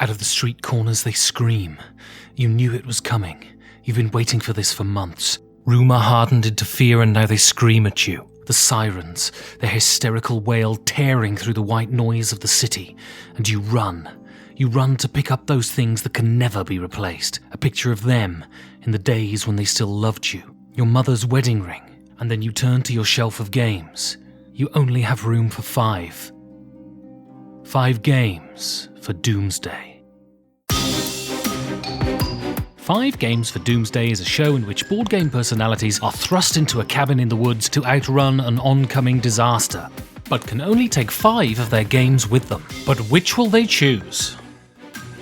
Out of the street corners they scream. You knew it was coming. You've been waiting for this for months. Rumour hardened into fear and now they scream at you. The sirens, their hysterical wail tearing through the white noise of the city. And you run. You run to pick up those things that can never be replaced. A picture of them in the days when they still loved you. Your mother's wedding ring. And then you turn to your shelf of games. You only have room for 5. 5 games for Doomsday. 5 Games for Doomsday is a show in which board game personalities are thrust into a cabin in the woods to outrun an oncoming disaster, but can only take 5 of their games with them. But which will they choose?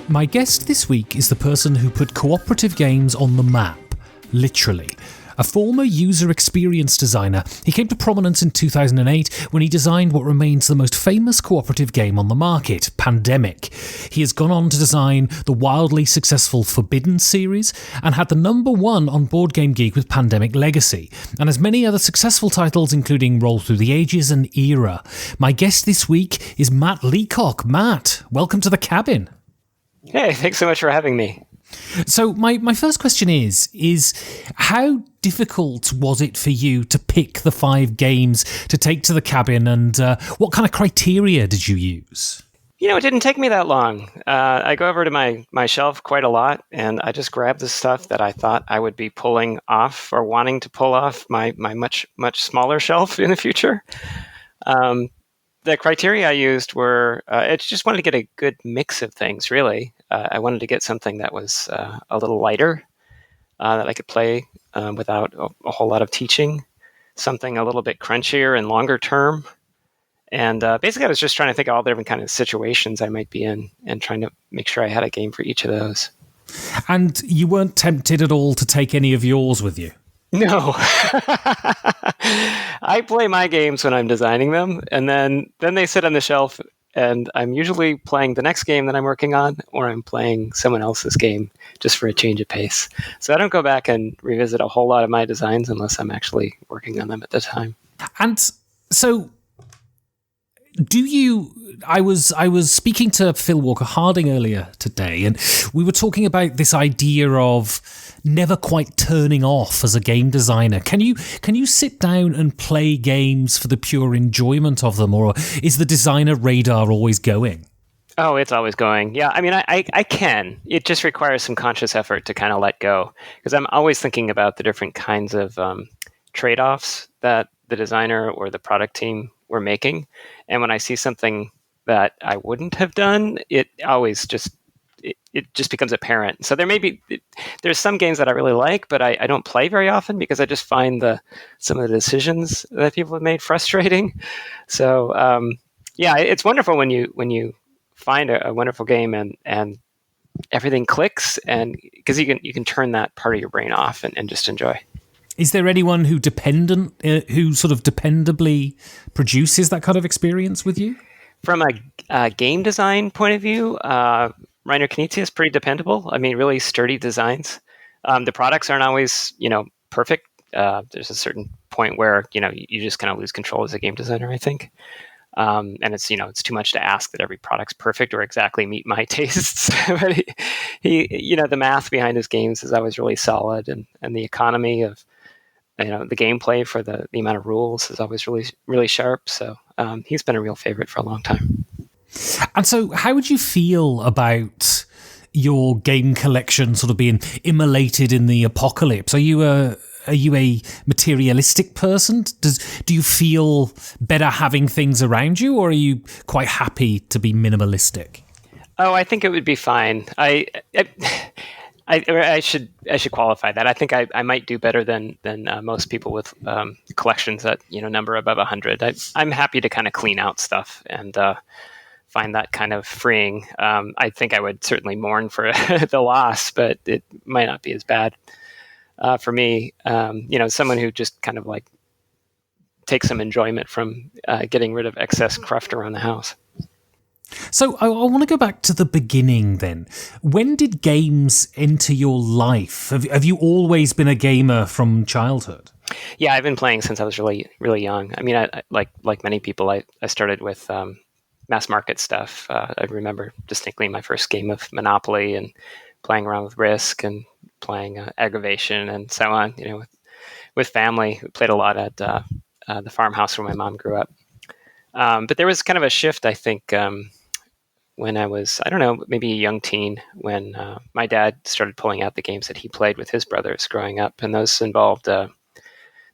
My guest this week is the person who put cooperative games on the map, literally. A former user experience designer, he came to prominence in 2008 when he designed what remains the most famous cooperative game on the market, Pandemic. He has gone on to design the wildly successful Forbidden series and had the #1 on Board Game Geek with Pandemic Legacy, and has many other successful titles including Roll Through the Ages and Era. My guest this week is Matt Leacock. Matt, welcome to the cabin. Hey, thanks so much for having me. So my first question is how difficult was it for you to pick the 5 games to take to the cabin, and what kind of criteria did you use? You know, it didn't take me that long. I go over to my shelf quite a lot, and I just grabbed the stuff that I thought I would be pulling off or wanting to pull off my much smaller shelf in the future. The criteria I used were, I just wanted to get a good mix of things, really. I wanted to get something that was a little lighter, that I could play without a whole lot of teaching, something a little bit crunchier and longer term. And basically, I was just trying to think of all the different kind of situations I might be in and trying to make sure I had a game for each of those. And you weren't tempted at all to take any of yours with you? No. I play my games when I'm designing them, and then they sit on the shelf, and I'm usually playing the next game that I'm working on, or I'm playing someone else's game just for a change of pace. So I don't go back and revisit a whole lot of my designs unless I'm actually working on them at the time. And so I was speaking to Phil Walker Harding earlier today, and we were talking about this idea of never quite turning off as a game designer. Can you sit down and play games for the pure enjoyment of them, or is the designer radar always going? Oh, it's always going. Yeah, I mean, I can. It just requires some conscious effort to kind of let go, because I'm always thinking about the different kinds of trade-offs that the designer or the product team were making. And when I see something that I wouldn't have done, it always just becomes apparent. So there's some games that I really like, but I don't play very often because I just find some of the decisions that people have made frustrating. So yeah, it's wonderful when you find a wonderful game and everything clicks, and because you can turn that part of your brain off and just enjoy. Is there anyone who sort of dependably produces that kind of experience with you? From a game design point of view, Reiner Knizia is pretty dependable. I mean, really sturdy designs. The products aren't always, perfect. There's a certain point where, you just kind of lose control as a game designer, I think. And it's, it's too much to ask that every product's perfect or exactly meet my tastes. But he, the math behind his games is always really solid, and the economy of, the gameplay for the amount of rules is always really, really sharp. So he's been a real favorite for a long time. And so how would you feel about your game collection sort of being immolated in the apocalypse? Are you a materialistic person? Do you feel better having things around you, or are you quite happy to be minimalistic? Oh, I think it would be fine. I should qualify that. I think I might do better than most people with collections that number above 100. I'm happy to kind of clean out stuff and find that kind of freeing. I think I would certainly mourn for the loss, but it might not be as bad for me. Someone who just kind of like takes some enjoyment from getting rid of excess cruft around the house. So I want to go back to the beginning then. When did games enter your life? Have you always been a gamer from childhood? Yeah, I've been playing since I was really, really young. I mean, I like many people, I started with mass market stuff. I remember distinctly my first game of Monopoly and playing around with Risk and playing Aggravation and so on. With family, we played a lot at the farmhouse where my mom grew up. But there was kind of a shift, I think, when I was, I don't know, maybe a young teen, when my dad started pulling out the games that he played with his brothers growing up, and those involved a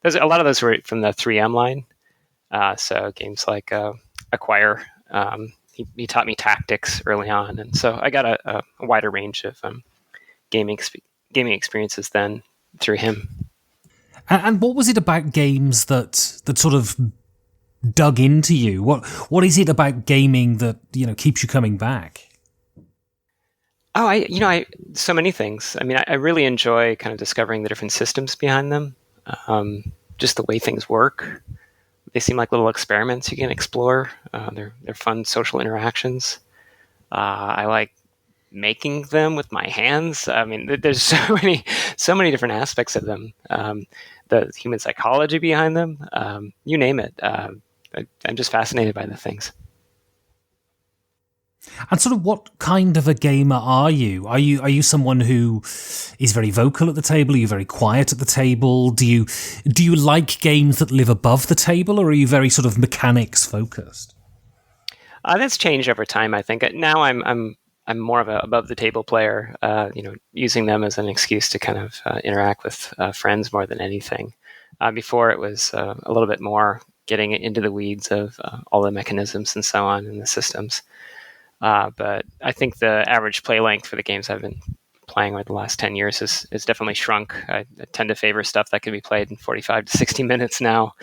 lot of those were from the 3M line. So games like Acquire. He taught me tactics early on, and so I got a wider range of gaming experiences then through him. And what was it about games that sort of dug into you? What is it about gaming that keeps you coming back? Oh, I so many things. I mean, I really enjoy kind of discovering the different systems behind them, just the way things work. They seem like little experiments you can explore. They're fun social interactions. I like making them with my hands. I mean, there's so many different aspects of them. The human psychology behind them, you name it. I'm just fascinated by the things. And sort of what kind of a gamer are you? Are you someone who is very vocal at the table? Are you very quiet at the table? Do you like games that live above the table, or are you very sort of mechanics focused? That's changed over time, I think. Now I'm more of a above the table player, using them as an excuse to kind of interact with friends more than anything. Before it was a little bit more getting into the weeds of all the mechanisms and so on in the systems. But I think the average play length for the games I've been playing over the last 10 years is definitely shrunk. I tend to favor stuff that can be played in 45 to 60 minutes now,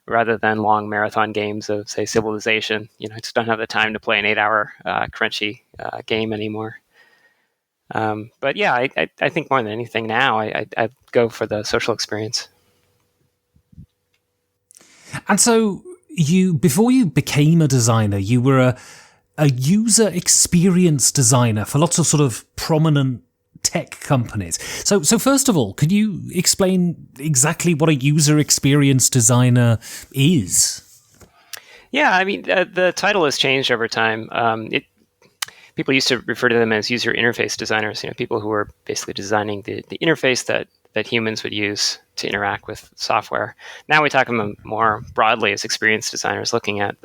rather than long marathon games of, say, Civilization. I just don't have the time to play an 8-hour crunchy game anymore. But yeah, I think more than anything now, I go for the social experience. And so before you became a designer, you were a user experience designer for lots of sort of prominent tech companies. So first of all, could you explain exactly what a user experience designer is? Yeah, I mean, the title has changed over time. People used to refer to them as user interface designers, people who were basically designing the interface that humans would use to interact with software. Now we talk of them more broadly as experience designers, looking at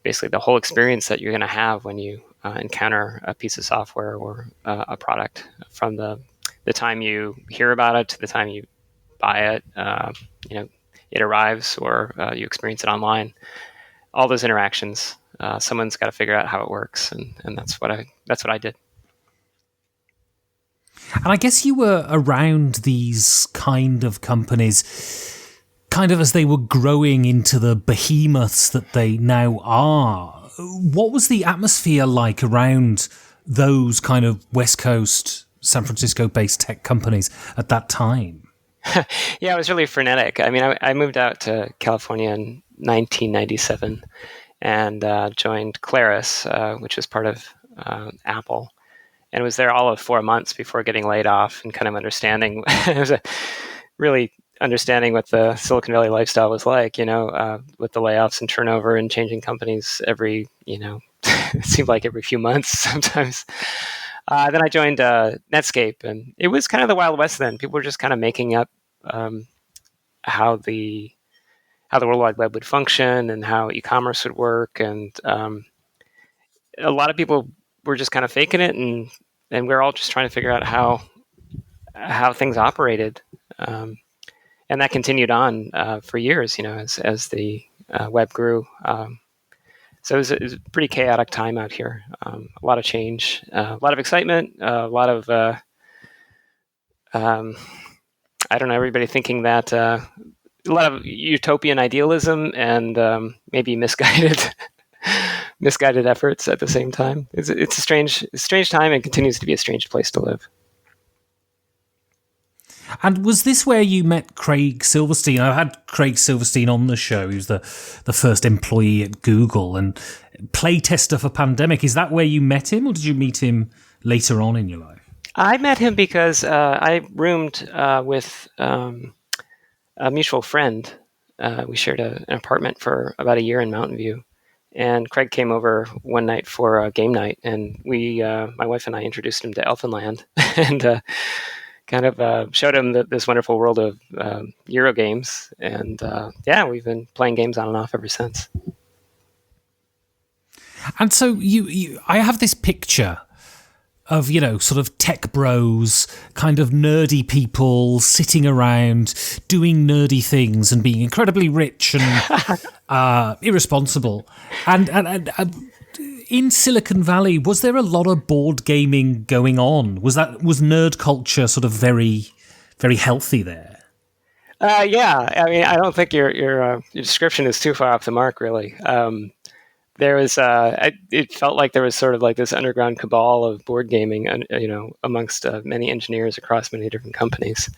basically the whole experience that you're going to have when you encounter a piece of software or a product, from the time you hear about it to the time you buy it, it arrives, or you experience it online. All those interactions, someone's got to figure out how it works, and that's what I did. And I guess you were around these kind of companies kind of as they were growing into the behemoths that they now are. What was the atmosphere like around those kind of West Coast, San Francisco-based tech companies at that time? Yeah, it was really frenetic. I mean, I moved out to California in 1997 and joined Claris, which was part of Apple, and was there all of 4 months before getting laid off and kind of understanding. It was really understanding what the Silicon Valley lifestyle was like, with the layoffs and turnover and changing companies every, it seemed like every few months sometimes. Then I joined Netscape, and it was kind of the Wild West then. People were just kind of making up how the World Wide Web would function and how e-commerce would work, and a lot of people were just kind of faking it, and we're all just trying to figure out how things operated. And that continued on for years, as the web grew. So it was a pretty chaotic time out here. A lot of change, a lot of excitement, a lot of, I don't know, everybody thinking that a lot of utopian idealism and maybe misguided efforts at the same time. It's a strange time, and continues to be a strange place to live. And was this where you met Craig Silverstein? I had Craig Silverstein on the show. He was the first employee at Google and playtester for Pandemic. Is that where you met him, or did you meet him later on in your life? I met him because I roomed with a mutual friend. We shared an apartment for about a year in Mountain View. And Craig came over one night for a game night, and my wife and I, introduced him to Elfenland, and kind of showed him this wonderful world of Euro games. And yeah, we've been playing games on and off ever since. And so I have this picture of, sort of tech bros, kind of nerdy people sitting around doing nerdy things and being incredibly rich and irresponsible. And in Silicon Valley, was there a lot of board gaming going on? Was nerd culture sort of very, very healthy there? Yeah, I mean, I don't think your description is too far off the mark, really. There was, it felt like there was sort of like this underground cabal of board gaming, amongst many engineers across many different companies.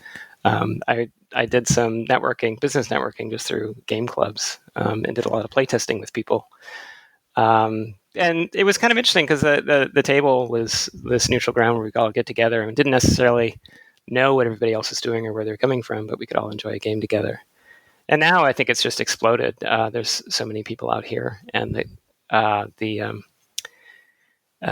I did some business networking, just through game clubs, and did a lot of playtesting with people. And it was kind of interesting because the table was this neutral ground where we could all get together and didn't necessarily know what everybody else was doing or where they're coming from, but we could all enjoy a game together. And now I think it's just exploded. There's so many people out here, and the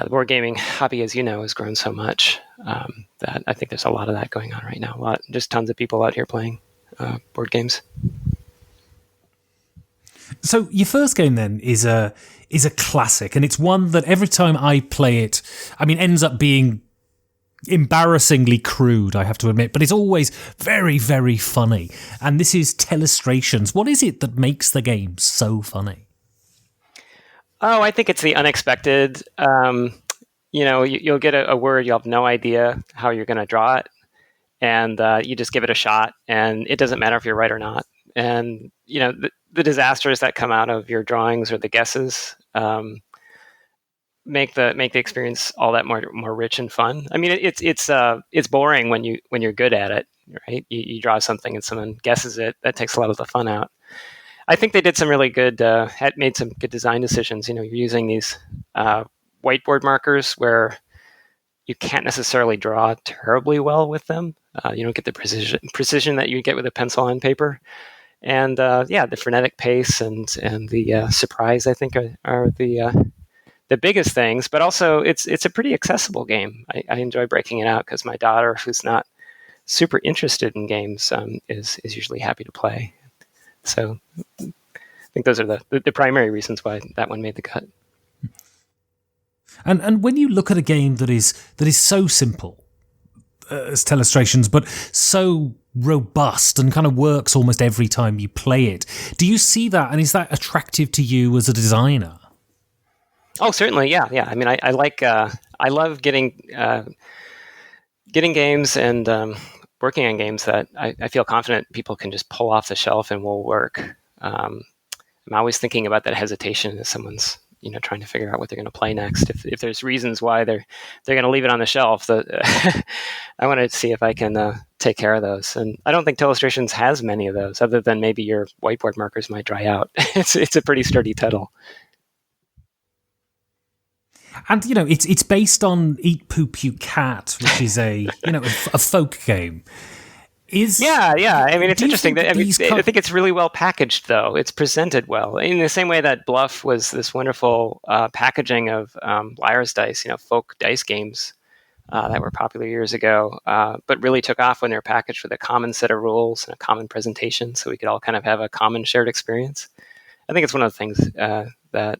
board gaming hobby, as you know, has grown so much that I think there's a lot of that going on right now. Just tons of people out here playing board games. So your first game then is a classic, and it's one that every time I play it, I mean, ends up being embarrassingly crude, I have to admit, but it's always very, very funny. And this is Telestrations. What is it that makes the game so funny? Oh, I think it's the unexpected. You'll get a word, you'll have no idea how you're going to draw it, and you just give it a shot, and it doesn't matter if you're right or not. And the disasters that come out of your drawings or the guesses make the experience all that more rich and fun. I mean, it's boring when you're good at it, right? You draw something and someone guesses it. That takes a lot of the fun out. I think they did some really good, made some good design decisions. You're using these whiteboard markers where you can't necessarily draw terribly well with them. You don't get the precision that you get with a pencil on paper. And the frenetic pace and the surprise, I think, are the biggest things. But also, it's a pretty accessible game. I enjoy breaking it out because my daughter, who's not super interested in games, is usually happy to play. So I think those are the primary reasons why that one made the cut. And when you look at a game that is so simple as Telestrations, but so robust and kind of works almost every time you play it, do you see that, and is that attractive to you as a designer? Oh, certainly, yeah. I mean, I love getting games and working on games that I feel confident people can just pull off the shelf and will work. I'm always thinking about that hesitation as someone's trying to figure out what they're going to play next. If there's reasons why they're going to leave it on the shelf, I want to see if I can take care of those. And I don't think Telestrations has many of those, other than maybe your whiteboard markers might dry out. It's a pretty sturdy title. And it's based on Eat Poop You Cat, which is a folk game. I mean, it's interesting. I think it's really well packaged, though. It's presented well, in the same way that Bluff was this wonderful packaging of Liar's Dice, folk dice games that were popular years ago, but really took off when they were packaged with a common set of rules and a common presentation, so we could all kind of have a common shared experience. I think it's one of the things that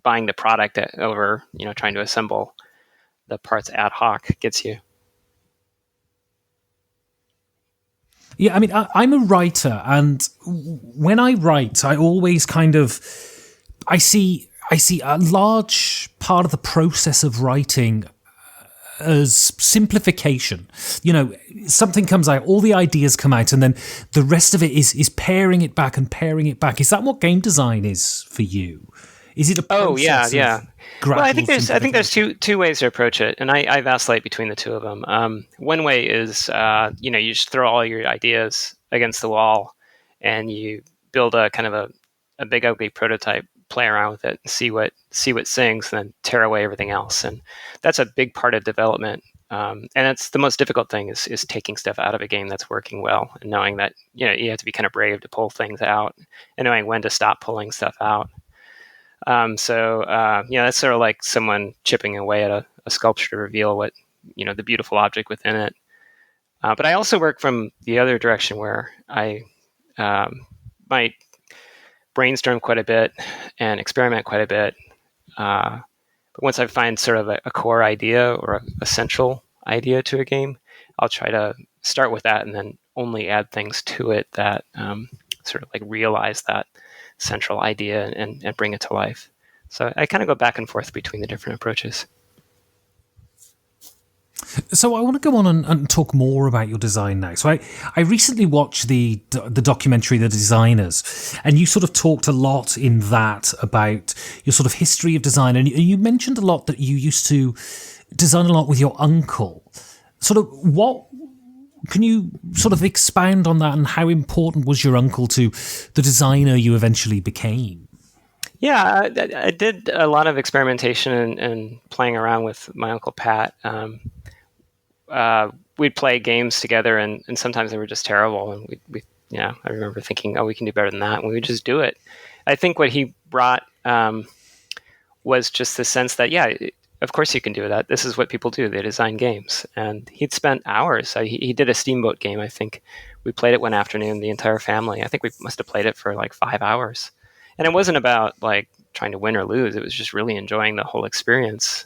buying the product over trying to assemble the parts ad hoc gets you. Yeah, I mean, I'm a writer, and when I write, I always I see a large part of the process of writing as simplification. Something comes out, all the ideas come out, and then the rest of it is paring it back and paring it back. Is that what game design is for you? Is it a process? Oh, yeah. Well, I think there's two ways to approach it, and I vacillate between the two of them. One way is you just throw all your ideas against the wall, and you build a kind of a big ugly prototype, play around with it, and see what sings, and then tear away everything else. And that's a big part of development. And that's the most difficult thing is taking stuff out of a game that's working well, and knowing that you have to be kind of brave to pull things out, and knowing when to stop pulling stuff out. That's sort of like someone chipping away at a sculpture to reveal what, the beautiful object within it. But I also work from the other direction where I might brainstorm quite a bit and experiment quite a bit. But once I find sort of a core idea or a central idea to a game, I'll try to start with that and then only add things to it that sort of like realize that central idea and bring it to life. So I kind of go back and forth between the different approaches. So I want to go on and talk more about your design now. So I recently watched the documentary The Designers, and you sort of talked a lot in that about your sort of history of design, and you mentioned a lot that you used to design a lot with your uncle. Sort of what can you sort of expound on that, and how important was your uncle to the designer you eventually became? Yeah, I did a lot of experimentation and playing around with my uncle Pat. We'd play games together, and sometimes they were just terrible. And I remember thinking, oh, we can do better than that. And we would just do it. I think what he brought was just the sense that, of course you can do that. This is what people do. They design games. And he'd spent hours. He did a Steamboat game, I think. We played it one afternoon, the entire family. I think we must have played it for like 5 hours. And it wasn't about like trying to win or lose. It was just really enjoying the whole experience.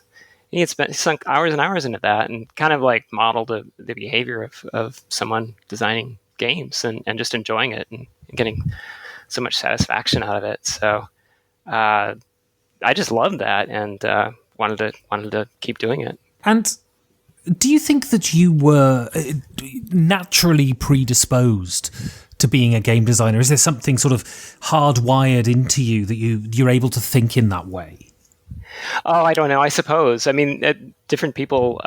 He had sunk hours and hours into that and kind of like modeled the behavior of someone designing games and just enjoying it and getting so much satisfaction out of it. So I just loved that and wanted to keep doing it. And do you think that you were naturally predisposed to being a game designer? Is there something sort of hardwired into you that you're able to think in that way? Oh, I don't know. I suppose. I mean, different people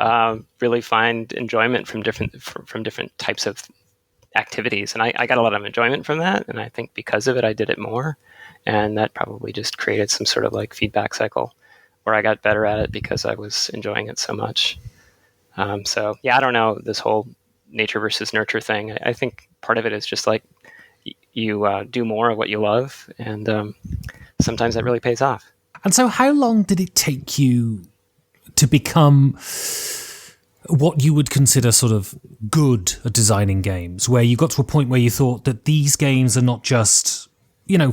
really find enjoyment from different types of activities, and I got a lot of enjoyment from that. And I think because of it, I did it more, and that probably just created some sort of like feedback cycle where I got better at it because I was enjoying it so much. I don't know, this whole nature versus nurture thing. I think part of it is just like you do more of what you love, and sometimes that really pays off. And so how long did it take you to become what you would consider sort of good at designing games, where you got to a point where you thought that these games are not just,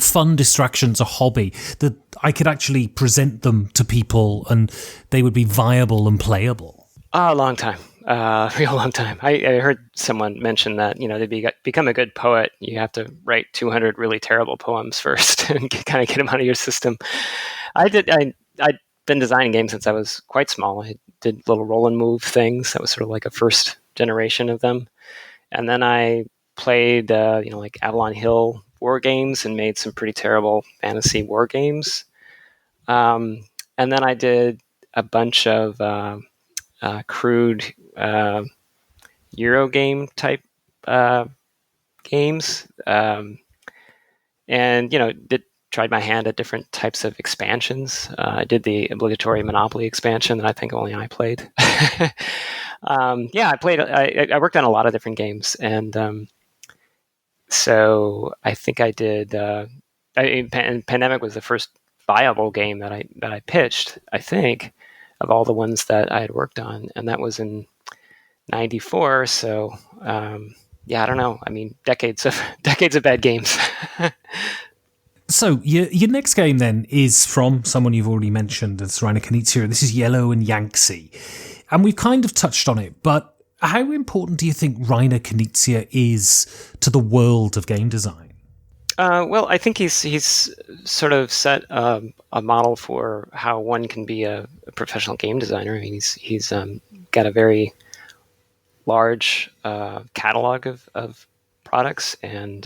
fun distractions, a hobby, that I could actually present them to people and they would be viable and playable? A long time. Real long time. I heard someone mention that, to become a good poet, you have to write 200 really terrible poems first and kind of get them out of your system. I'd been designing games since I was quite small. I did little roll and move things. That was sort of like a first generation of them. And then I played, like Avalon Hill war games and made some pretty terrible fantasy war games. And then I did a bunch of crude Euro game type games, and tried my hand at different types of expansions. I did the obligatory Monopoly expansion that I think only I played. I played. I worked on a lot of different games, and so I think I did. Pandemic was the first viable game that I pitched, I think, of all the ones that I had worked on, and that was in '94. So I don't know. I mean, decades of bad games. So your next game then is from someone you've already mentioned, it's Reiner Knizia. This is Yellow and Yangtze, and we've kind of touched on it. But how important do you think Reiner Knizia is to the world of game design? Well, I think he's sort of set a model for how one can be a professional game designer. I mean, he's got a very large catalog of products, and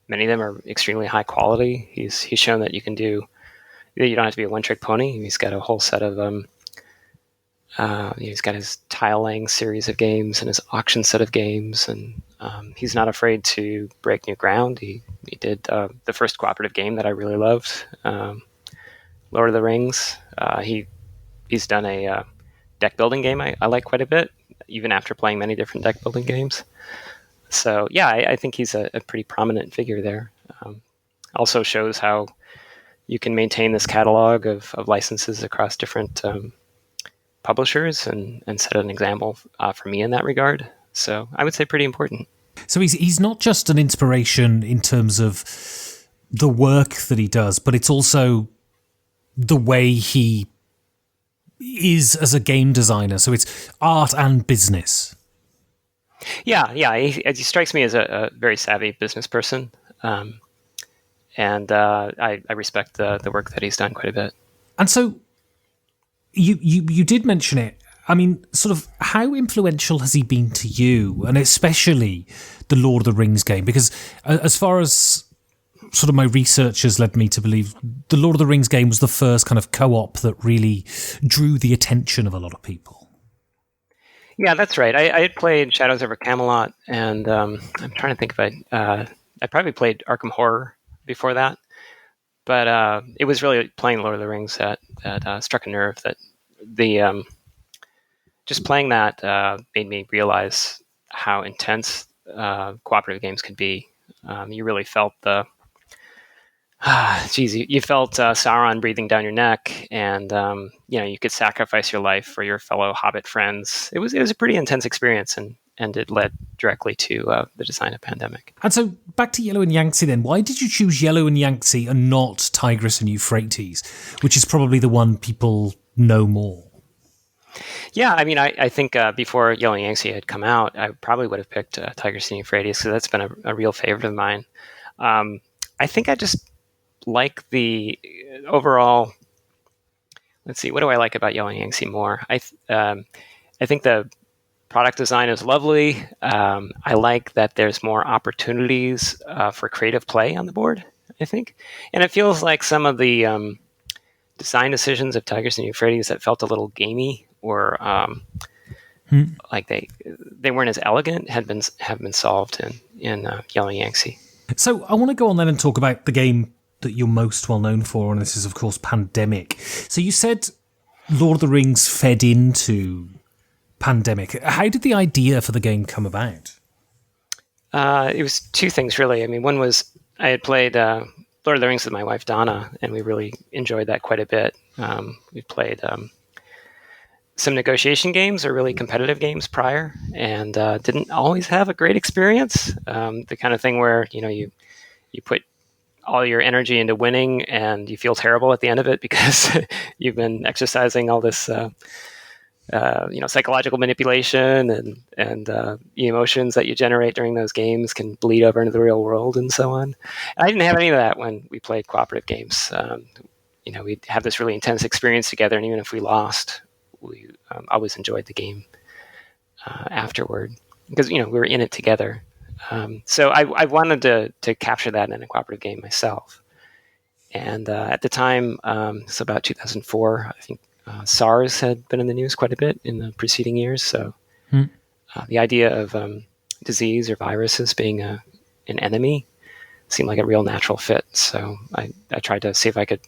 many of them are extremely high quality. He's shown that you can do. You don't have to be a one-trick pony. He's got a whole set of. He's got his tile laying series of games and his auction set of games, and he's not afraid to break new ground. He did the first cooperative game that I really loved, Lord of the Rings. He's done a deck building game I like quite a bit, even after playing many different deck building games. So I think he's a pretty prominent figure there. Also shows how you can maintain this catalog of licenses across different publishers and set an example for me in that regard. So I would say pretty important. So he's not just an inspiration in terms of the work that he does, but it's also the way he is as a game designer. So it's art and business. Yeah. He strikes me as a very savvy business person. And I respect the work that he's done quite a bit. And so you did mention it. I mean, sort of how influential has he been to you, and especially the Lord of the Rings game? Because as far as sort of my research has led me to believe, the Lord of the Rings game was the first kind of co-op that really drew the attention of a lot of people. Yeah, that's right. I had played Shadows over Camelot, and I'm trying to think if I probably played Arkham Horror before that. But it was really playing Lord of the Rings that struck a nerve. That the just playing that made me realize how intense cooperative games could be. You really felt you felt Sauron breathing down your neck, and you could sacrifice your life for your fellow Hobbit friends. It was a pretty intense experience, and it led directly to the design of Pandemic. And so back to Yellow and Yangtze then. Why did you choose Yellow and Yangtze and not Tigris and Euphrates, which is probably the one people know more? Yeah, I mean, I think before Yellow and Yangtze had come out, I probably would have picked Tigris and Euphrates, because that's been a real favorite of mine. I think I just like the overall. Let's see, what do I like about Yellow and Yangtze more? I think the product design is lovely. I like that there's more opportunities for creative play on the board, I think. And it feels like some of the design decisions of Tigris and Euphrates that felt a little gamey, or like they weren't as elegant, have been solved in Yellow and Yangtze. So I want to go on then and talk about the game that you're most well known for, and this is of course Pandemic. So you said Lord of the Rings fed into Pandemic. How did the idea for the game come about? It was two things, really. I mean, one was I had played Lord of the Rings with my wife, Donna, and we really enjoyed that quite a bit. We played some negotiation games or really competitive games prior, and didn't always have a great experience. The kind of thing where, you put all your energy into winning and you feel terrible at the end of it because you've been exercising all this psychological manipulation, and emotions that you generate during those games can bleed over into the real world and so on. I didn't have any of that when we played cooperative games. We'd have this really intense experience together, and even if we lost, we always enjoyed the game afterward, because we were in it together. So I wanted to capture that in a cooperative game myself. And at the time, it's about 2004, I think, SARS had been in the news quite a bit in the preceding years. So the idea of disease or viruses being an enemy seemed like a real natural fit. So I tried to see if I could,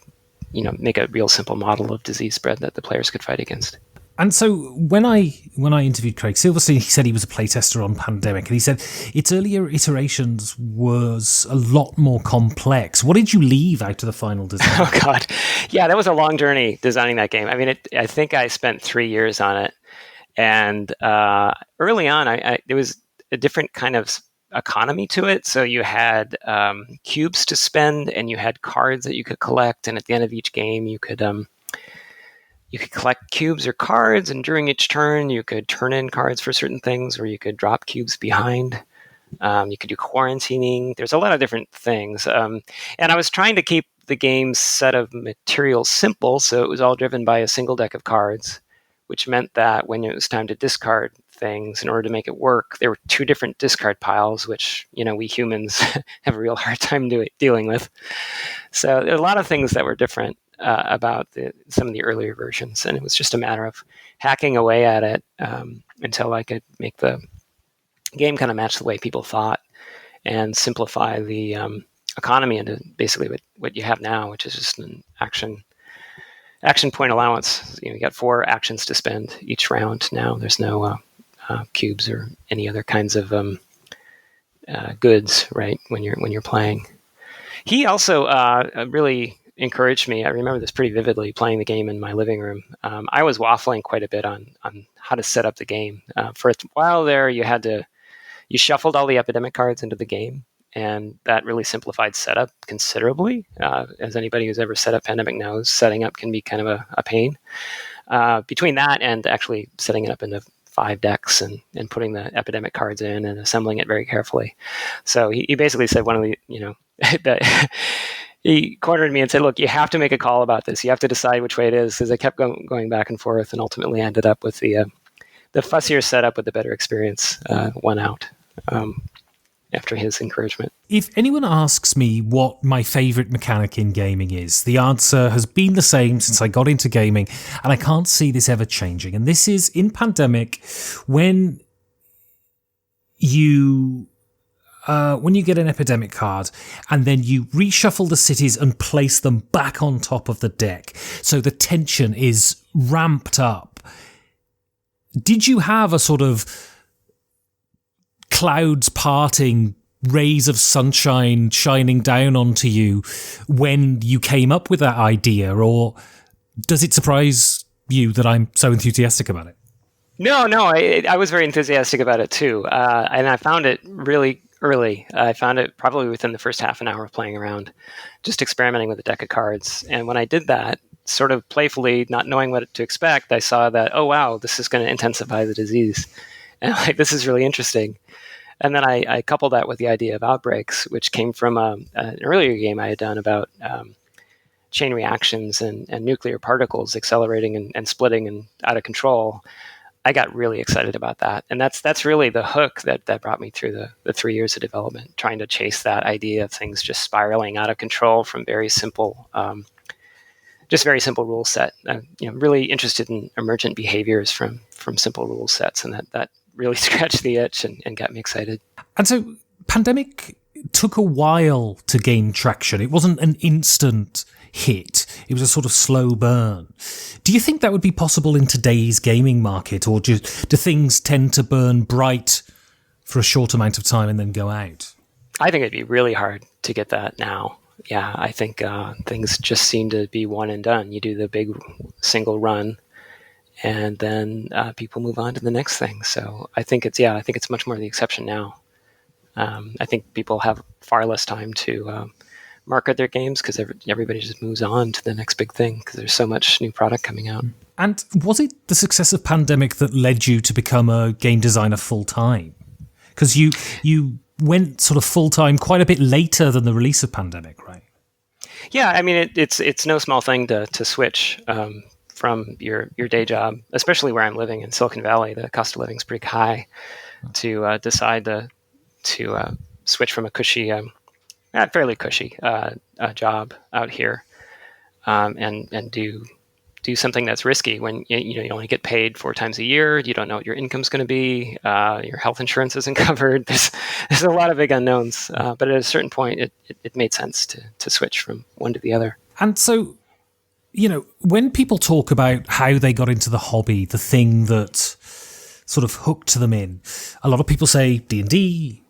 make a real simple model of disease spread that the players could fight against. And so when I interviewed Craig Silverstein, he said he was a playtester on Pandemic, and he said its earlier iterations was a lot more complex. What did you leave out of the final design? Oh God, yeah, that was a long journey designing that game. I mean, I think I spent 3 years on it, and early on, there was a different kind of economy to it. So you had cubes to spend, and you had cards that you could collect, and at the end of each game, you could collect cubes or cards, and during each turn, you could turn in cards for certain things, or you could drop cubes behind. You could do quarantining. There's a lot of different things. And I was trying to keep the game's set of materials simple, so it was all driven by a single deck of cards, which meant that when it was time to discard things, in order to make it work, there were 2 different discard piles, which, we humans have a real hard time dealing with. So there are a lot of things that were different about some of the earlier versions, and it was just a matter of hacking away at it until I could make the game kind of match the way people thought, and simplify the economy into basically what you have now, which is just an action point allowance. You got 4 actions to spend each round now. There's no cubes or any other kinds of goods, right? When you're playing. He also really encouraged me. I remember this pretty vividly, playing the game in my living room. I was waffling quite a bit on how to set up the game. For a while there, you shuffled all the epidemic cards into the game, and that really simplified setup considerably. As anybody who's ever set up Pandemic knows, setting up can be kind of a pain. Between that and actually setting it up into 5 decks and putting the epidemic cards in and assembling it very carefully. So he basically said one of the, that he cornered me and said, look, you have to make a call about this. You have to decide which way it is, because I kept going back and forth and ultimately ended up with the fussier setup with the better experience won out after his encouragement. If anyone asks me what my favourite mechanic in gaming is, the answer has been the same since I got into gaming, and I can't see this ever changing. And this is, in Pandemic, when you get an epidemic card and then you reshuffle the cities and place them back on top of the deck, so the tension is ramped up. Did you have a sort of clouds parting, rays of sunshine shining down onto you when you came up with that idea, or does it surprise you that I'm so enthusiastic about it? No, I was very enthusiastic about it too, and I found it really early. I found it probably within the first half an hour of playing around, just experimenting with a deck of cards. And when I did that, sort of playfully, not knowing what to expect, I saw that, oh wow, this is going to intensify the disease, and this is really interesting. And then I coupled that with the idea of outbreaks, which came from an earlier game I had done about chain reactions and nuclear particles accelerating and splitting and out of control. I got really excited about that. And that's really the hook that brought me through the 3 years of development, trying to chase that idea of things just spiraling out of control from very simple rule set. Really interested in emergent behaviors from simple rule sets, and that really scratched the itch and got me excited. And so Pandemic took a while to gain traction. It wasn't an instant hit. It was a sort of slow burn. Do you think that would be possible in today's gaming market, or do things tend to burn bright for a short amount of time and then go out? I think it'd be really hard to get that now. Yeah, I think things just seem to be one and done. You do the big single run, and then people move on to the next thing. So I think it's much more the exception now. I think people have far less time to market their games because everybody just moves on to the next big thing because there's so much new product coming out. And was it the success of Pandemic that led you to become a game designer full-time? Because you went sort of full-time quite a bit later than the release of Pandemic, right? Yeah, I mean, it's no small thing to switch from your day job, especially where I'm living in Silicon Valley. The cost of living is pretty high, to decide to switch from a cushy, fairly cushy job out here, and do something that's risky when you only get paid 4 times a year. You don't know what your income's going to be. Your health insurance isn't covered. There's a lot of big unknowns. But at a certain point, it made sense to switch from one to the other. And so, when people talk about how they got into the hobby, the thing that sort of hooked them in, a lot of people say D&D,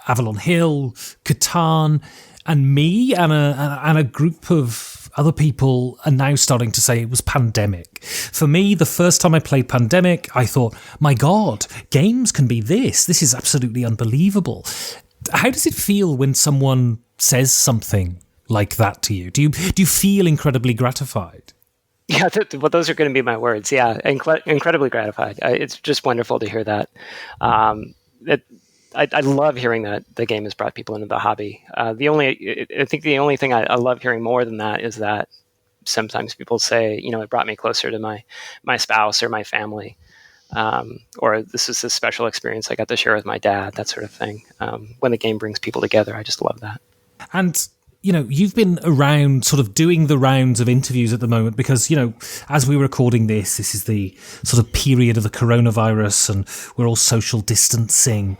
Avalon Hill, Catan, and me and a group of other people are now starting to say it was Pandemic. For me, the first time I played Pandemic, I thought, my God, games can be this. This is absolutely unbelievable. How does it feel when someone says something like that to you? Do you feel incredibly gratified? Yeah, well, those are going to be my words. Yeah, incredibly gratified. It's just wonderful to hear that. I love hearing that the game has brought people into the hobby. I think the only thing I love hearing more than that is that sometimes people say, it brought me closer to my spouse or my family, or this is a special experience I got to share with my dad, that sort of thing. When the game brings people together, I just love that. And you've been around sort of doing the rounds of interviews at the moment because, as we're recording this is the sort of period of the coronavirus and we're all social distancing.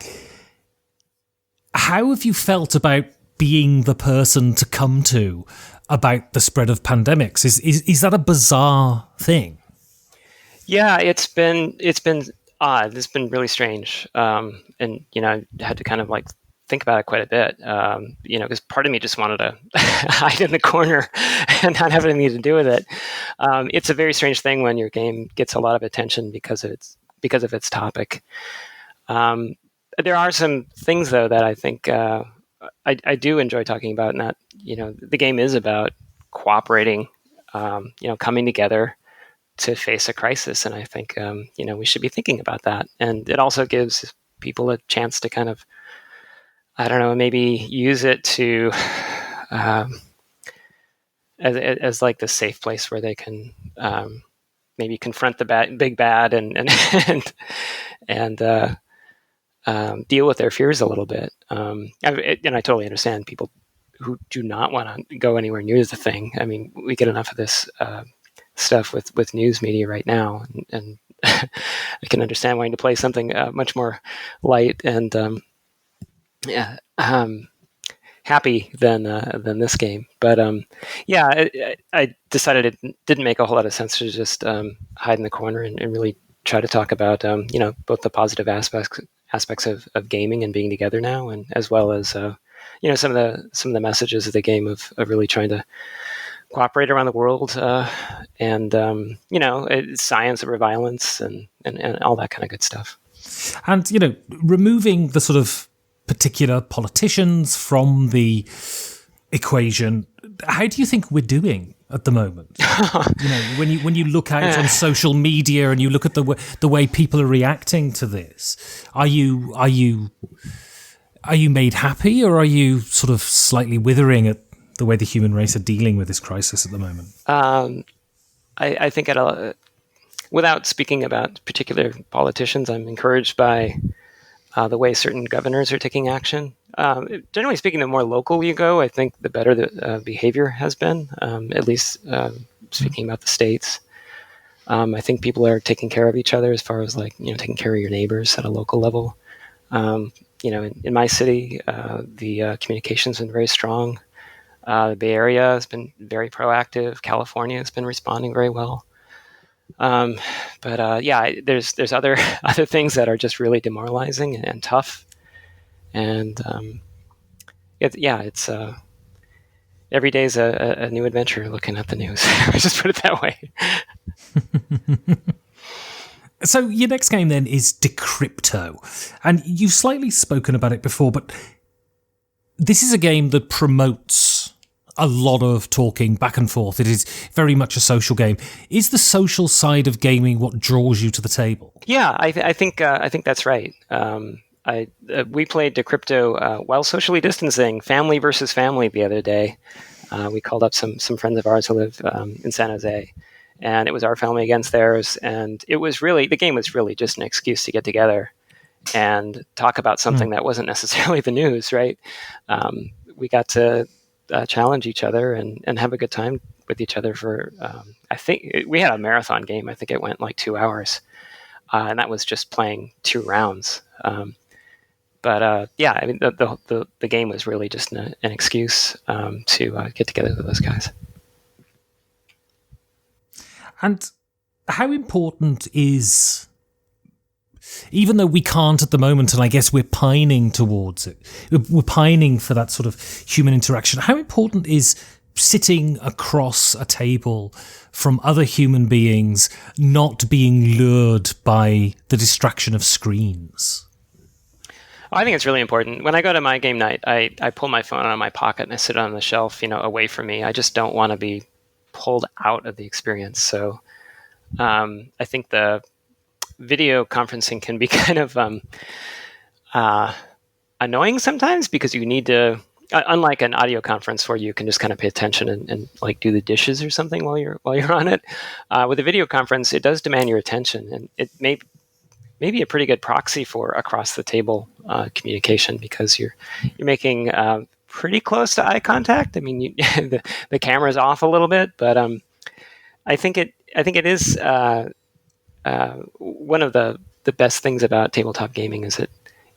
How have you felt about being the person to come to about the spread of pandemics? Is that a bizarre thing? Yeah, it's been odd. It's been really strange. And, I had to kind of think about it quite a bit. Because part of me just wanted to hide in the corner and not have anything to do with it. It's a very strange thing when your game gets a lot of attention because of its topic. There are some things though that I think I do enjoy talking about, and that the game is about cooperating, coming together to face a crisis, and I think we should be thinking about that. And it also gives people a chance to kind of, I don't know, maybe use it to as like the safe place where they can maybe confront the big bad and deal with their fears a little bit. And I totally understand people who do not want to go anywhere near the thing. I mean, we get enough of this stuff with news media right now, and I can understand wanting to play something much more light and happy than this game. But I decided it didn't make a whole lot of sense to just hide in the corner and really try to talk about both the positive aspects of gaming and being together now, and as well as some of the messages of the game of really trying to cooperate around the world, and science over violence and all that kind of good stuff. And removing the sort of particular politicians from the equation, how do you think we're doing at the moment? When you look out on social media and you look at the way people are reacting to this, are you made happy, or are you sort of slightly withering at the way the human race are dealing with this crisis at the moment? I think without speaking about particular politicians, I'm encouraged by the way certain governors are taking action. Generally speaking, the more local you go, I think the better the behavior has been, at least speaking about the states. I think people are taking care of each other as far as taking care of your neighbors at a local level. In my city, the communication's been very strong. The Bay Area has been very proactive. California has been responding very well. There's other things that are just really demoralizing and tough. And it's every day is a new adventure looking at the news. Just put it that way. So your next game then is Decrypto, and you've slightly spoken about it before, but this is a game that promotes a lot of talking back and forth. It is very much a social game. Is the social side of gaming what draws you to the table? Yeah, I think that's right. We played Decrypto while socially distancing, family versus family, the other day. We called up some friends of ours who live in San Jose, and it was our family against theirs. And the game was really just an excuse to get together and talk about something that wasn't necessarily the news, right? We got to challenge each other and have a good time with each other for, I think we had a marathon game. I think it went like 2 hours, and that was just playing 2 rounds. The game was really just an excuse to get together with those guys. And how important is, even though we can't at the moment, and I guess we're pining towards it, we're pining for that sort of human interaction, how important is sitting across a table from other human beings, not being lured by the distraction of screens? I think it's really important. When I go to my game night, I pull my phone out of my pocket and I sit it on the shelf, away from me. I just don't want to be pulled out of the experience. So I think the video conferencing can be kind of annoying sometimes, because you need to, unlike an audio conference where you can just kind of pay attention and like do the dishes or something while you're on it. With a video conference, it does demand your attention, and it may be a pretty good proxy for across the table communication, because you're making pretty close to eye contact. I mean, the camera's off a little bit, but I think it is one of the best things about tabletop gaming is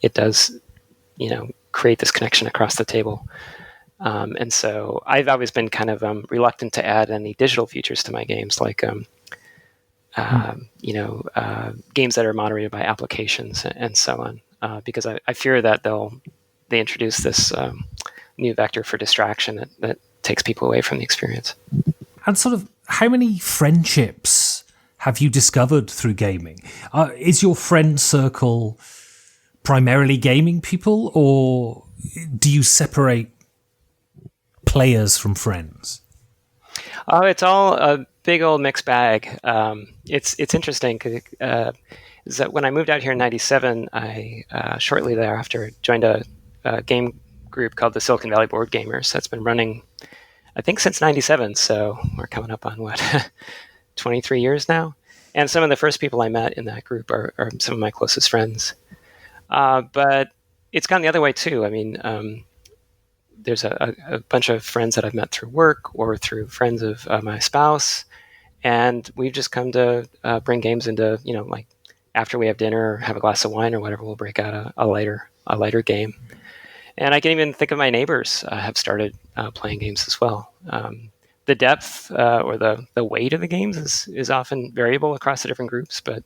it does create this connection across the table. And so I've always been kind of reluctant to add any digital features to my games, like games that are moderated by applications and so on, because I fear that they'll they introduce this new vector for distraction that takes people away from the experience. And sort of, how many friendships have you discovered through gaming? Is your friend circle primarily gaming people, or do you separate players from friends? Oh, it's all a big old mixed bag. It's interesting because is that when I moved out here in '97, I shortly thereafter joined a game group called the Silicon Valley Board Gamers. That's been running, I think, since '97. So we're coming up on 23 years now. And some of the first people I met in that group are some of my closest friends. But it's gone the other way too. I mean, there's a bunch of friends that I've met through work or through friends of my spouse, and we've just come to bring games into, like after we have dinner or have a glass of wine or whatever, we'll break out a lighter game. And I can even think of my neighbors have started playing games as well. The depth or the weight of the games is often variable across the different groups, but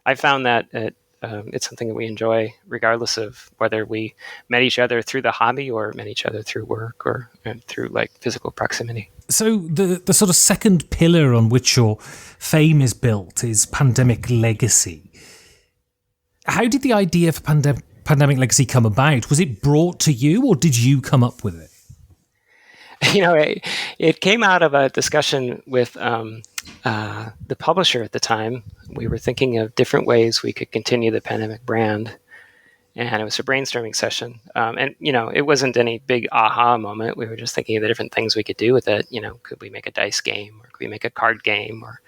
I found that it's something that we enjoy regardless of whether we met each other through the hobby or met each other through work or through like physical proximity. So the sort of second pillar on which your fame is built is Pandemic Legacy. How did the idea for Pandemic Legacy come about? Was it brought to you, or did you come up with it? It came out of a discussion with the publisher at the time. We were thinking of different ways we could continue the Pandemic brand, and it was a brainstorming session. And it wasn't any big aha moment. We were just thinking of the different things we could do with it. Could we make a dice game, or could we make a card game, or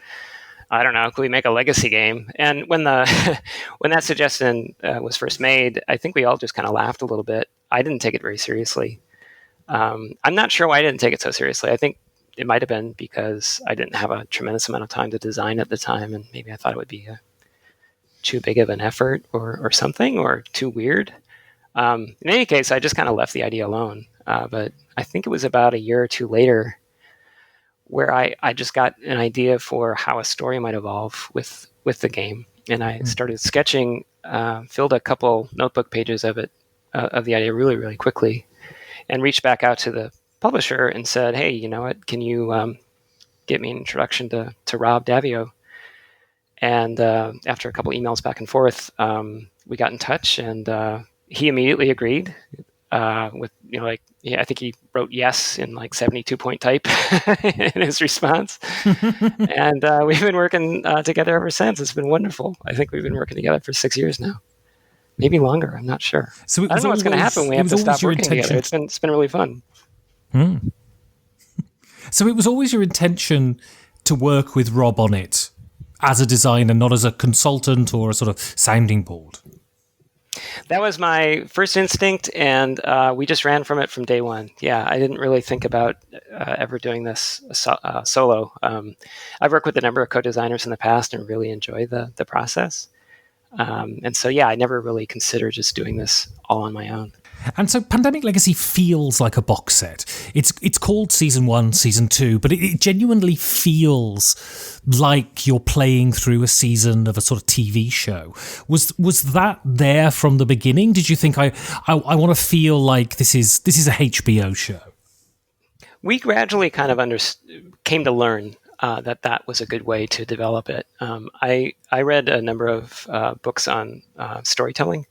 I don't know, could we make a legacy game? And when when that suggestion was first made, I think we all just kind of laughed a little bit. I didn't take it very seriously. I'm not sure why I didn't take it so seriously. I think it might have been because I didn't have a tremendous amount of time to design at the time, and maybe I thought it would be too big of an effort or something, or too weird. In any case, I just kind of left the idea alone. But I think it was about a year or two later where I just got an idea for how a story might evolve with the game. And I started sketching, filled a couple notebook pages of it, of the idea really, really quickly, and reached back out to the publisher and said, hey, you know what, can you get me an introduction to Rob Davio? And after a couple emails back and forth, we got in touch, and he immediately agreed with, I think he wrote yes in like 72-point type in his response. And we've been working together ever since. It's been wonderful. I think we've been working together for 6 years now. Maybe longer. I'm not sure. So I don't know what's going to happen when we have to stop working together. It's been really fun. So it was always your intention to work with Rob on it as a designer, not as a consultant or a sort of sounding board. That was my first instinct, and we just ran from it from day one. Yeah, I didn't really think about ever doing this solo. I've worked with a number of co-designers in the past and really enjoy the process. And so, I never really considered just doing this all on my own. And so Pandemic Legacy feels like a box set. It's called Season 1, Season 2, but it genuinely feels like you're playing through a season of a sort of TV show. Was that there from the beginning? Did you think I want to feel like this is a HBO show? We gradually kind of came to learn that was a good way to develop it. I read a number of books on storytelling,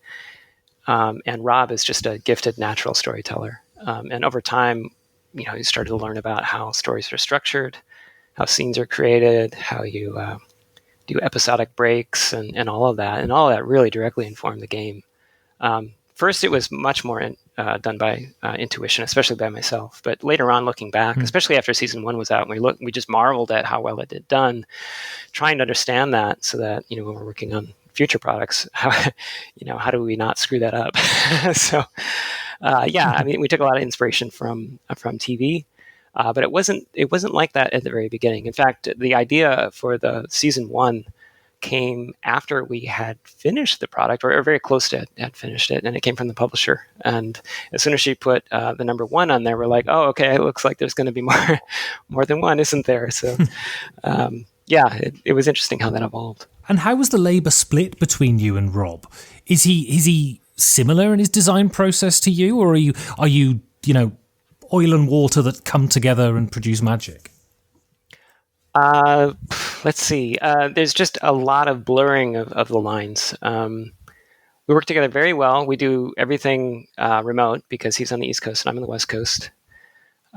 and Rob is just a gifted natural storyteller. And over time, you started to learn about how stories are structured, how scenes are created, how you do episodic breaks, and all of that. And all of that really directly informed the game. First, it was much more done by intuition, especially by myself. But later on, looking back, especially after Season 1 was out, we just marveled at how well it had done, trying to understand that so that, when we're working on future products, how do we not screw that up? So, we took a lot of inspiration from TV, but it wasn't like that at the very beginning. In fact, the idea for the Season 1 came after we had finished the product, or very close to had finished it, and it came from the publisher. And as soon as she put the number 1 on there, we're like, oh, okay, it looks like there's going to be more than one, isn't there? So, it was interesting how that evolved. And how was the labor split between you and Rob? Is he similar in his design process to you, or are you oil and water that come together and produce magic? Uh, let's see. There's just a lot of blurring of the lines. We work together very well. We do everything remote because he's on the East Coast and I'm on the West Coast.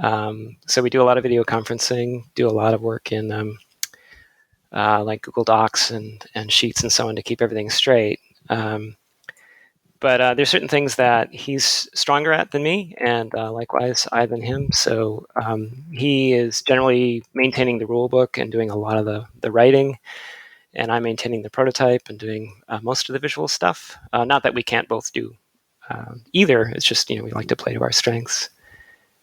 So we do a lot of video conferencing, do a lot of work in like Google Docs and Sheets and so on to keep everything straight. But there's certain things that he's stronger at than me, and likewise I than him. So he is generally maintaining the rule book and doing a lot of the writing, and I'm maintaining the prototype and doing most of the visual stuff. Not that we can't both do either. It's just we like to play to our strengths.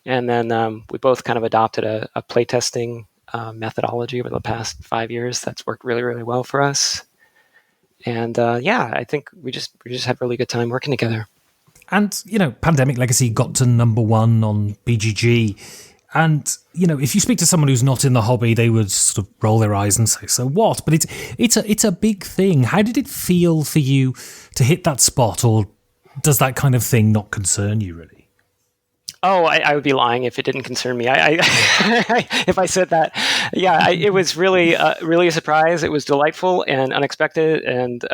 And then we both kind of adopted a playtesting methodology over the past 5 years that's worked really, really well for us. And I think we just have a really good time working together. And, Pandemic Legacy got to #1 on BGG. And, if you speak to someone who's not in the hobby, they would sort of roll their eyes and say, so what? But it's a big thing. How did it feel for you to hit that spot, or does that kind of thing not concern you, really? Oh, I would be lying if it didn't concern me. If I said that, it was really a surprise. It was delightful and unexpected, and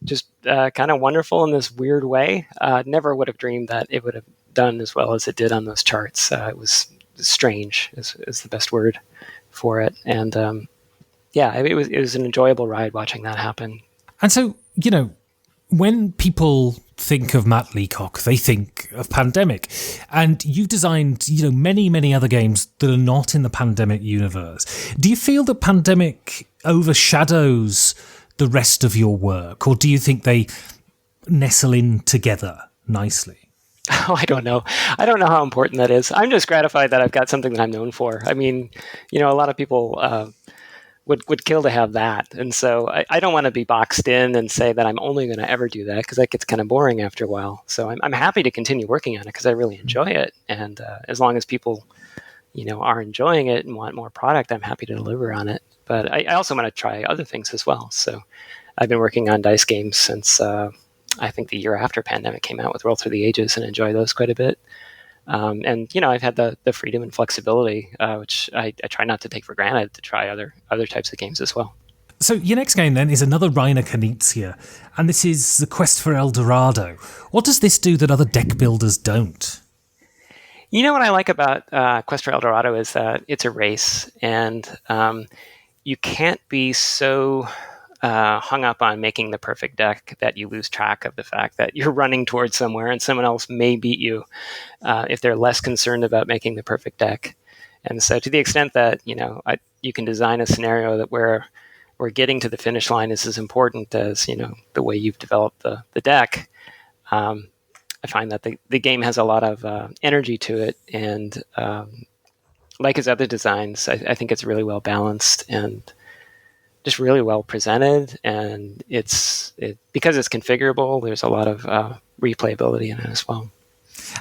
just kind of wonderful in this weird way. Never would have dreamed that it would have done as well as it did on those charts. It was strange, is the best word for it, and it was an enjoyable ride watching that happen. And so, when people think of Matt Leacock, they think of Pandemic. And you've designed, many, many other games that are not in the Pandemic universe. Do you feel that Pandemic overshadows the rest of your work, or do you think they nestle in together nicely? Oh, I don't know. I don't know how important that is. I'm just gratified that I've got something that I'm known for. I mean, a lot of people would kill to have that. And so I don't want to be boxed in and say that I'm only going to ever do that, because that gets kind of boring after a while. So I'm happy to continue working on it because I really enjoy it. And as long as people, are enjoying it and want more product, I'm happy to deliver on it. But I also want to try other things as well. So I've been working on dice games since I think the year after Pandemic came out with Roll Through the Ages, and enjoy those quite a bit. And I've had the freedom and flexibility, which I try not to take for granted, to try other types of games as well. So your next game then is another Reiner Knizia, and this is the Quest for El Dorado. What does this do that other deck builders don't? What I like about Quest for El Dorado is that it's a race, and you can't be so hung up on making the perfect deck that you lose track of the fact that you're running towards somewhere and someone else may beat you if they're less concerned about making the perfect deck. And so to the extent that, you can design a scenario that where getting to the finish line is as important as, the way you've developed the deck, I find that the game has a lot of energy to it. And like his other designs, I think it's really well balanced and just really well presented, and because it's configurable, there's a lot of replayability in it as well.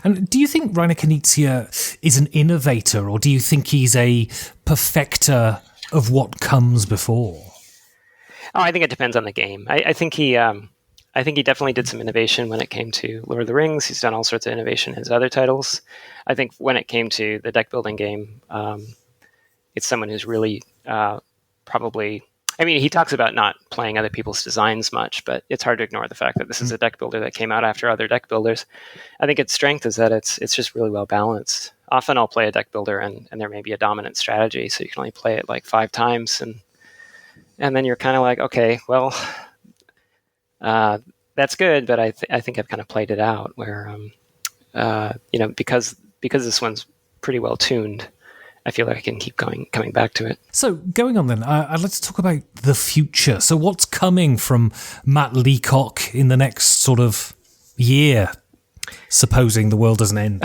And do you think Reiner Knizia is an innovator, or do you think he's a perfecter of what comes before? Oh, I think it depends on the game. I think he definitely did some innovation when it came to Lord of the Rings. He's done all sorts of innovation in his other titles. I think when it came to the deck building game, it's someone who's really probably. I mean, he talks about not playing other people's designs much, but it's hard to ignore the fact that this is a deck builder that came out after other deck builders. I think its strength is that it's just really well balanced. Often I'll play a deck builder and there may be a dominant strategy, so you can only play it like 5 times, and then you're kind of like, okay, well, that's good, but I think I've kind of played it out where, because this one's pretty well tuned, I feel like I can keep coming back to it. So going on then, let's talk about the future. So what's coming from Matt Leacock in the next sort of year, supposing the world doesn't end?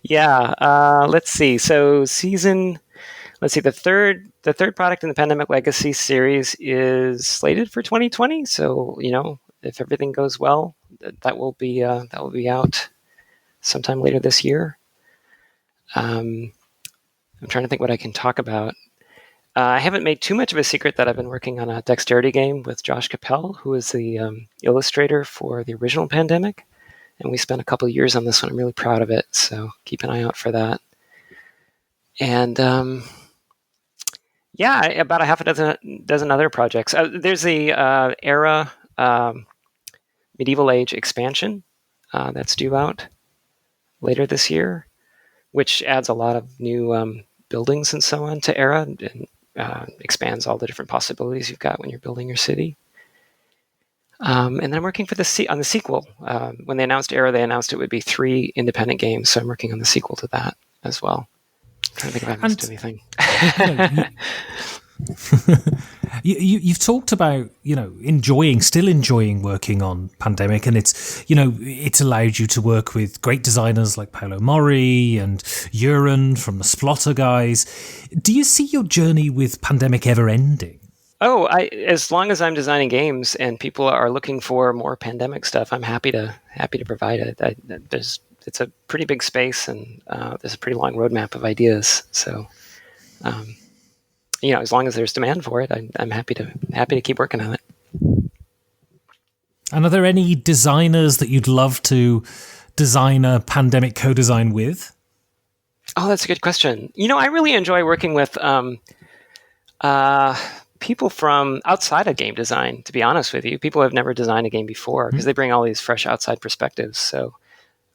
Let's see. So the third product in the Pandemic Legacy series is slated for 2020. So, if everything goes well, that will be out sometime later this year. I'm trying to think what I can talk about. I haven't made too much of a secret that I've been working on a dexterity game with Josh Capel, who is the illustrator for the original Pandemic. And we spent a couple of years on this one. I'm really proud of it, so keep an eye out for that. And yeah, about a half a dozen other projects. There's the Era Medieval Age expansion that's due out later this year, which adds a lot of new buildings and so on to Era and expands all the different possibilities you've got when you're building your city. And then I'm working for on the sequel. When they announced Era, they announced it would be 3 independent games, so I'm working on the sequel to that as well. I'm trying to think if I missed anything. You've talked about, still enjoying working on Pandemic, and it's allowed you to work with great designers like Paolo Mori and Euron from the Splotter guys. Do you see your journey with Pandemic ever ending? Oh, as long as I'm designing games and people are looking for more Pandemic stuff, I'm happy to provide it. It's a pretty big space, and there's a pretty long roadmap of ideas. So, as long as there's demand for it, I'm happy to keep working on it. And are there any designers that you'd love to design a Pandemic co-design with? Oh, that's a good question. I really enjoy working with people from outside of game design, to be honest with you. People who have never designed a game before, because they bring all these fresh outside perspectives. So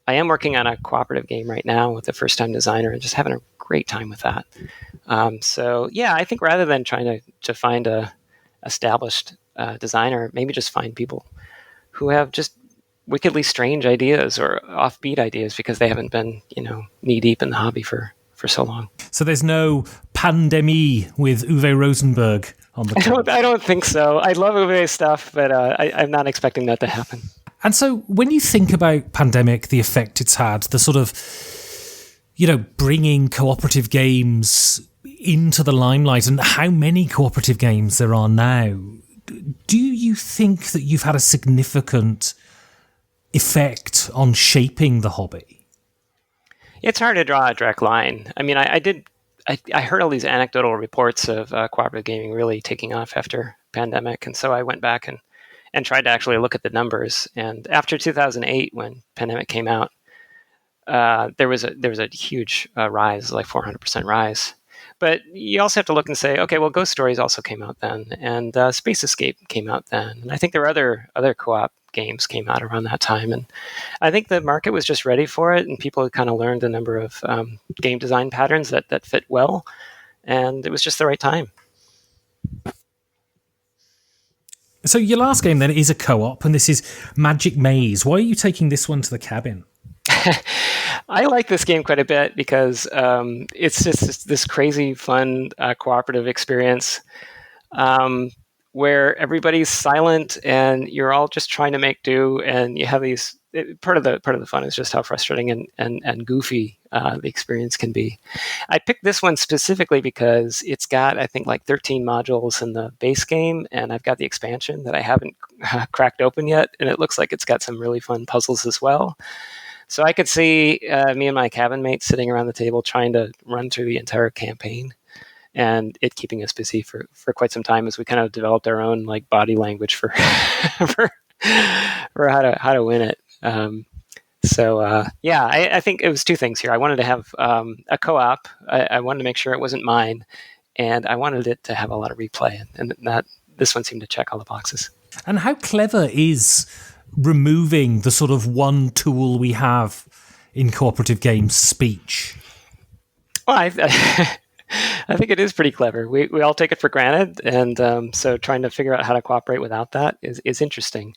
I am working on a cooperative game right now with a first-time designer and just having a great time with that. So yeah, I think rather than trying to find a established designer, maybe just find people who have just wickedly strange ideas or offbeat ideas because they haven't been, knee-deep in the hobby for so long. So there's no Pandemie with Uwe Rosenberg on the top? I don't think so. I love Uwe's stuff, but I'm not expecting that to happen. And so when you think about Pandemic, the effect it's had, the sort of, bringing cooperative games into the limelight and how many cooperative games there are now, do you think that you've had a significant effect on shaping the hobby? It's hard to draw a direct line. I mean, I heard all these anecdotal reports of cooperative gaming really taking off after Pandemic, and so I went back and tried to actually look at the numbers. And after 2008, when Pandemic came out, there was a huge rise, like 400% rise. But you also have to look and say, okay, well, Ghost Stories also came out then, and Space Escape came out then, and I think there were other co-op games came out around that time, and I think the market was just ready for it, and people had kind of learned a number of game design patterns that fit well, and it was just the right time. So your last game then is a co-op, and this is Magic Maze. Why are you taking this one to the cabin? I like this game quite a bit because it's just this crazy, fun, cooperative experience where everybody's silent and you're all just trying to make do. And you have these. Part of the fun is just how frustrating and goofy the experience can be. I picked this one specifically because it's got, I think, like 13 modules in the base game, and I've got the expansion that I haven't cracked open yet, and it looks like it's got some really fun puzzles as well. So I could see me and my cabin mate sitting around the table trying to run through the entire campaign, and it keeping us busy for quite some time as we kind of developed our own like body language for for how to win it. I think it was two things here. I wanted to have a co-op. I wanted to make sure it wasn't mine, and I wanted it to have a lot of replay, and that this one seemed to check all the boxes. And how clever is removing the sort of one tool we have in cooperative games, speech? Well, I think it is pretty clever. We all take it for granted, and so trying to figure out how to cooperate without that is interesting.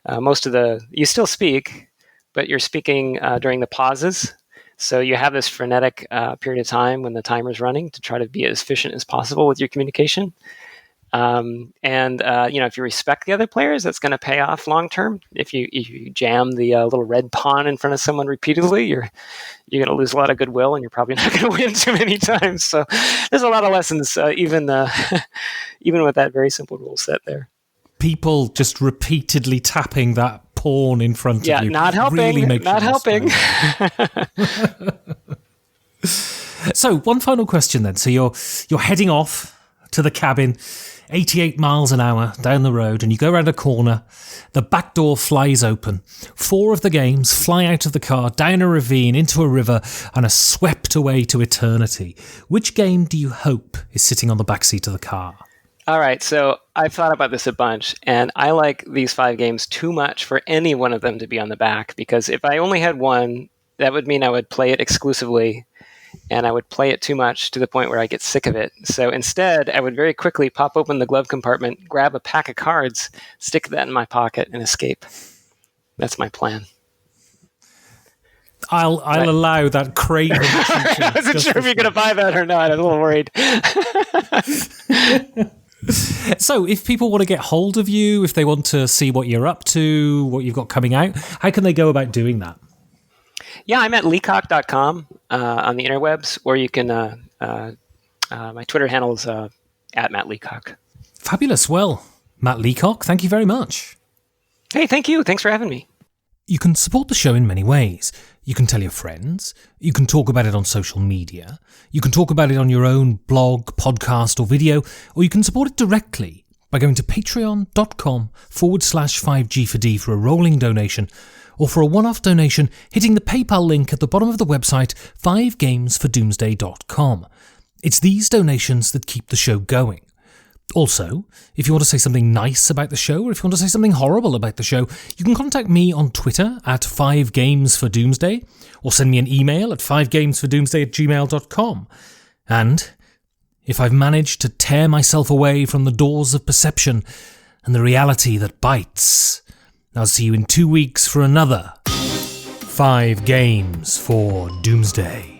You still speak, but you're speaking during the pauses. So you have this frenetic period of time when the timer's running to try to be as efficient as possible with your communication. If you respect the other players, that's going to pay off long term. If you jam the little red pawn in front of someone repeatedly, you're going to lose a lot of goodwill, and you're probably not going to win too many times. So there's a lot of lessons, even with that very simple rule set there. People just repeatedly tapping that pawn in front of you. Yeah, not helping. Really not helping. So one final question then. So you're heading off to the cabin, 88 miles an hour down the road, and you go around a corner, the back door flies open. 4 of the games fly out of the car, down a ravine, into a river, and are swept away to eternity. Which game do you hope is sitting on the backseat of the car? All right, so I've thought about this a bunch, and I like these 5 games too much for any one of them to be on the back, because if I only had one, that would mean I would play it exclusively, and I would play it too much to the point where I get sick of it. So instead, I would very quickly pop open the glove compartment, grab a pack of cards, stick that in my pocket, and escape. That's my plan. I'll allow that craven feature. I wasn't sure if you're going to buy that or not. I was a little worried. So if people want to get hold of you, if they want to see what you're up to, what you've got coming out, how can they go about doing that? Yeah, I'm at leacock.com on the interwebs, or you can, my Twitter handle is at Matt Leacock. Fabulous. Well, Matt Leacock, thank you very much. Hey, thank you. Thanks for having me. You can support the show in many ways. You can tell your friends. You can talk about it on social media. You can talk about it on your own blog, podcast, or video, or you can support it directly by going to patreon.com/5G4D for a rolling donation, or for a one-off donation, hitting the PayPal link at the bottom of the website, 5gamesfordoomsday.com. It's these donations that keep the show going. Also, if you want to say something nice about the show, or if you want to say something horrible about the show, you can contact me on Twitter at 5gamesfordoomsday, or send me an email at 5gamesfordoomsday@gmail.com. And if I've managed to tear myself away from the doors of perception and the reality that bites, I'll see you in 2 weeks for another 5 Games for Doomsday.